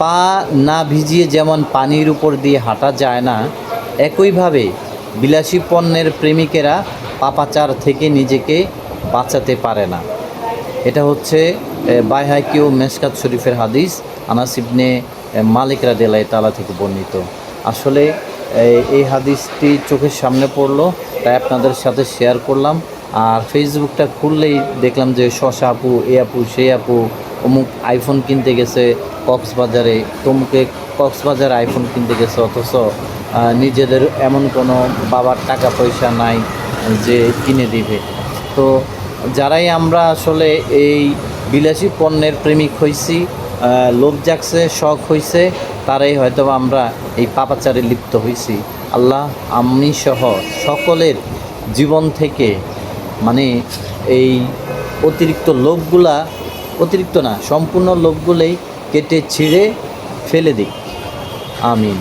পা না ভিজিয়ে যেমন পানির উপর দিয়ে হাঁটা যায় না, একইভাবে বিলাসী পণ্যের প্রেমিকেরা পাপাচার থেকে নিজেকে বাঁচাতে পারে না। এটা হচ্ছে বাইহাকি ও মেশকাত শরীফের হাদিস, আনাস ইবনে মালিক রাদিয়াল্লাহু তাআলা থেকে বর্ণিত। আসলে এই হাদিসটি চোখের সামনে পড়লো, তাই আপনাদের সাথে শেয়ার করলাম। আর ফেসবুকটা খুললেই দেখলাম যে শশা আপু, এ আপু, সেই আপু অমুক আইফোন কিনতে গেছে কক্সবাজারে, তমুকে কক্সবাজারে আইফোন কিনতে গেছে, অথচ নিজেদের এমন কোনো বাবার টাকা পয়সা নাই যে কিনে দিবে। তো যারাই আমরা আসলে এই বিলাসী পণ্যের প্রেমিক হইছি, লোভ জাগছে, শখ হইছে, তারাই হয়তো আমরা এই পাপাচারে লিপ্ত হইছি। আল্লাহ আমি সহ সকলের জীবন থেকে মানে এই অতিরিক্ত লোভগুলা, অতিরিক্ত না, সম্পূর্ণ লোভগুলোই কেটে ছিঁড়ে ফেলে দিক। আমিন।